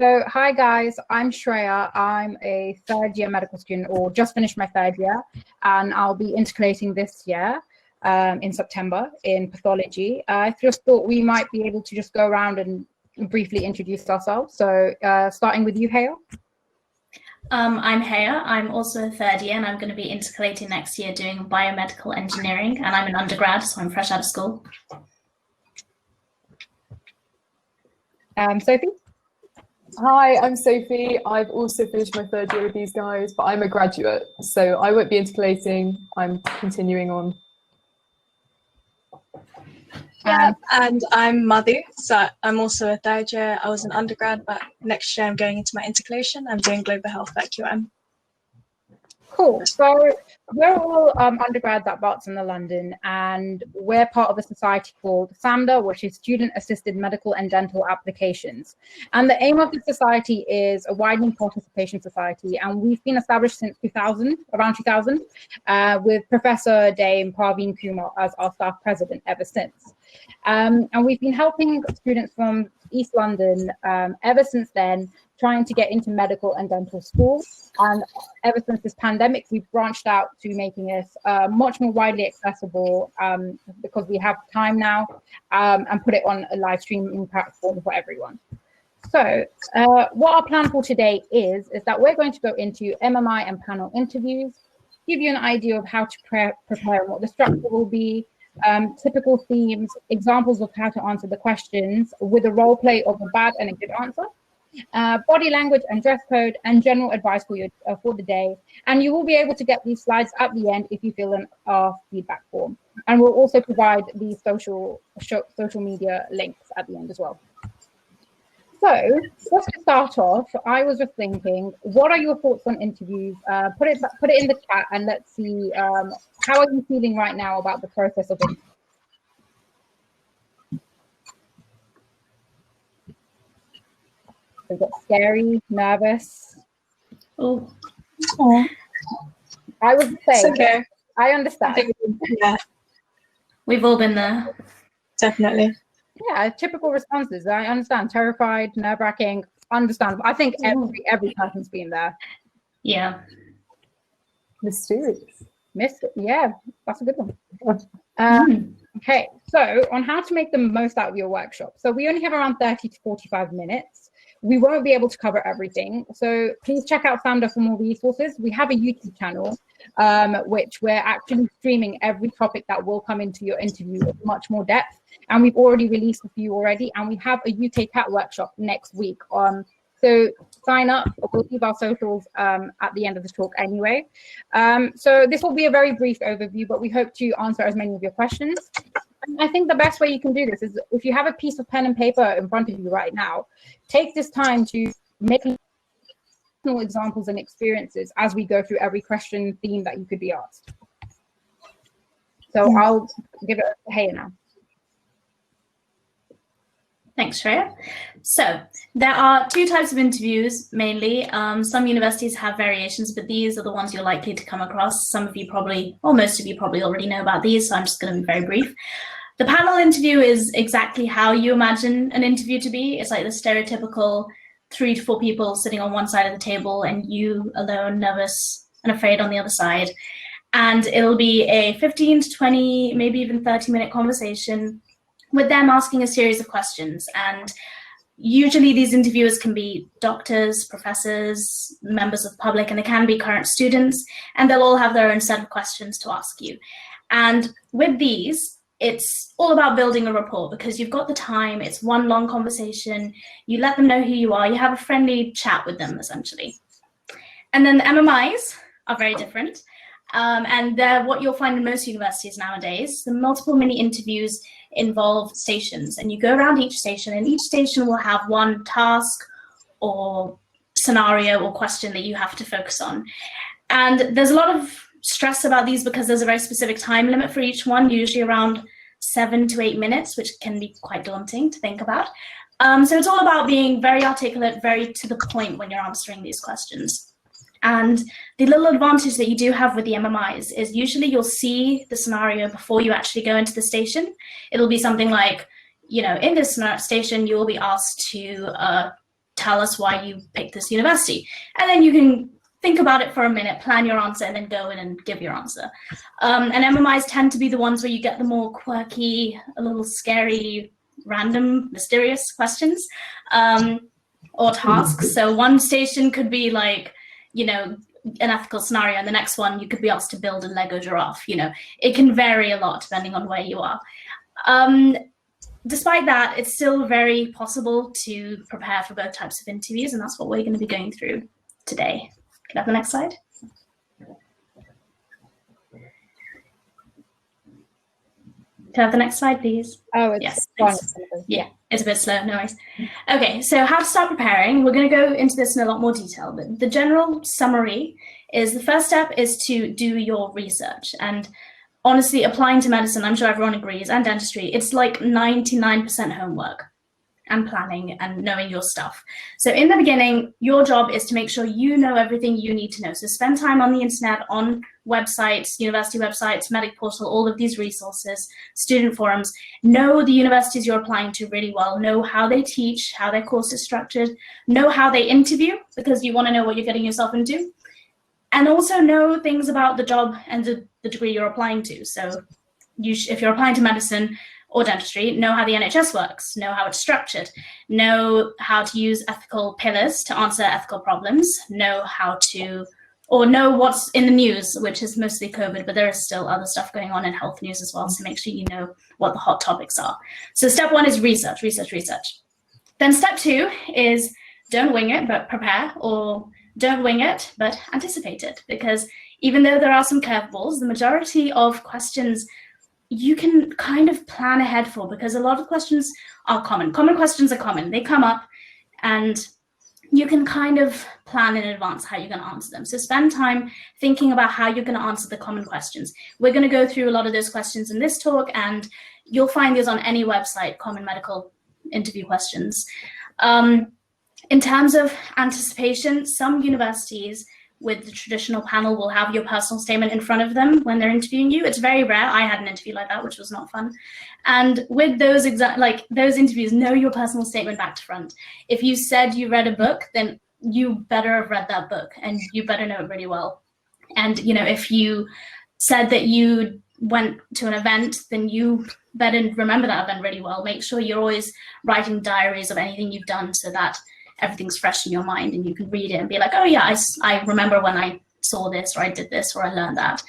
So, hi guys, I'm Shraya. I'm a third year medical student, or just finished my third year, and I'll be integrating this year in September in pathology. I just thought we might be able to just go around and briefly introduce ourselves. So, starting with you, Hayah. I'm Hayah. I'm also a third year, and I'm going to be integrating next year doing biomedical engineering, and I'm an undergrad, so I'm fresh out of school. Sophie? Hi, I'm Sophie. I've also finished my third year with these guys, but I'm a graduate, so I won't be integrating. I'm continuing on. And I'm Madhu, so I'm also a third year. I was an undergrad, but next year I'm going into my integration. I'm doing global health at QM. Cool. So we're all undergrads at Barts in London, and we're part of a society called SAMDA, which is Student Assisted Medical and Dental Applications. And the aim of the society is a widening participation society, and we've been established since 2000, around 2000, with Professor Dame Parveen Kumar as our staff president ever since. And we've been helping students from East London ever since then, trying to get into medical and dental school. And ever since this pandemic, we've branched out to making this much more widely accessible because we have time now, and put it on a live streaming platform for everyone. So what our plan for today is that we're going to go into MMI and panel interviews, give you an idea of how to prepare and what the structure will be, typical themes, examples of how to answer the questions with a role play of a bad and a good answer, body language and dress code, and general advice for the day. And you will be able to get these slides at the end if you fill in our feedback form. And we'll also provide the social media links at the end as well. So just to start off, I was just thinking, what are your thoughts on interviews? Put it in the chat, and let's see, how are you feeling right now about the process of it? Is it scary, nervous? Oh, I would say, okay. I understand. Yeah, We've all been there. definitely. Yeah, typical responses. I understand. Terrified, nerve-wracking, understandable. I think every person's been there. Yeah. Mysterious. Yeah, that's a good one. Okay, so on how to make the most out of your workshop. So we only have around 30 to 45 minutes. We won't be able to cover everything. So please check out SAMDA for more resources. We have a YouTube channel, which we're actually streaming every topic that will come into your interview with much more depth. And we've already released a few already. And we have a UK CAT workshop next week. So sign up. We'll leave our socials at the end of the talk anyway. So this will be a very brief overview, but we hope to answer as many of your questions. And I think the best way you can do this is if you have a piece of pen and paper in front of you right now, take this time to make personal examples and experiences as we go through every question theme that you could be asked. So I'll give it to Hayah now. Thanks, Shraya. So there are two types of interviews mainly. Some universities have variations, but these are the ones you're likely to come across. Some of you probably, or most of you probably already know about these, so I'm just going to be very brief. The panel interview is exactly how you imagine an interview to be. It's like the stereotypical 3 to 4 people sitting on one side of the table and you alone, nervous and afraid on the other side. And it'll be a 15 to 20, maybe even 30-minute conversation with them asking a series of questions. And usually these interviewers can be doctors, professors, members of the public, and they can be current students, and they'll all have their own set of questions to ask you. And with these, it's all about building a rapport because you've got the time, it's one long conversation, you let them know who you are, you have a friendly chat with them essentially. And then the MMIs are very different. And they're what you'll find in most universities nowadays. The multiple mini interviews involve stations, and you go around each station, and each station will have one task or scenario or question that you have to focus on. And there's a lot of stress about these because there's a very specific time limit for each one, usually around 7 to 8 minutes, which can be quite daunting to think about. So it's all about being very articulate, very to the point when you're answering these questions. And the little advantage that you do have with the MMIs is usually you'll see the scenario before you actually go into the station. It'll be something like, you know, in this station, you will be asked to tell us why you picked this university. And then you can think about it for a minute, plan your answer, and then go in and give your answer. And MMIs tend to be the ones where you get the more quirky, a little scary, random, mysterious questions or tasks. So one station could be like, you know, an ethical scenario, and the next one you could be asked to build a Lego giraffe. You know, it can vary a lot depending on where you are. Despite that, it's still very possible to prepare for both types of interviews, and that's what we're going to be going through today. Can I have the next slide? Can I have the next slide, please? Oh, it's yes. fine. Yeah, it's a bit slow, no worries. Okay, so how to start preparing. We're going to go into this in a lot more detail, but the general summary is the first step is to do your research. And honestly, applying to medicine, I'm sure everyone agrees, and dentistry, it's like 99% homework and planning and knowing your stuff. So in the beginning, your job is to make sure you know everything you need to know. So spend time on the internet, on websites, university websites, Medic Portal, all of these resources, student forums. Know the universities you're applying to really well. Know how they teach, how their course is structured. Know how they interview, because you want to know what you're getting yourself into. And also know things about the job and the degree you're applying to. So if you're applying to medicine or dentistry, know how the NHS works, know how it's structured, know how to use ethical pillars to answer ethical problems, know how to, or know what's in the news, which is mostly COVID, but there is still other stuff going on in health news as well, so make sure you know what the hot topics are. So step one is research, research, research. Then step two is don't wing it, but prepare, or don't wing it, but anticipate it, because even though there are some curveballs, the majority of questions you can kind of plan ahead for, because a lot of questions are common. Common questions are common. They come up and you can kind of plan in advance how you're going to answer them. So spend time thinking about how you're going to answer the common questions. We're going to go through a lot of those questions in this talk, and you'll find these on any website, common medical interview questions. In terms of anticipation, some universities with the traditional panel will have your personal statement in front of them when they're interviewing you. It's very rare. I had an interview like that, which was not fun. And with those those interviews, know your personal statement back to front. If you said you read a book, then you better have read that book, and you better know it really well. And you know, if you said that you went to an event, then you better remember that event really well. Make sure you're always writing diaries of anything you've done, so that everything's fresh in your mind and you can read it and be like, oh yeah, I remember when I saw this, or I did this, or I learned that.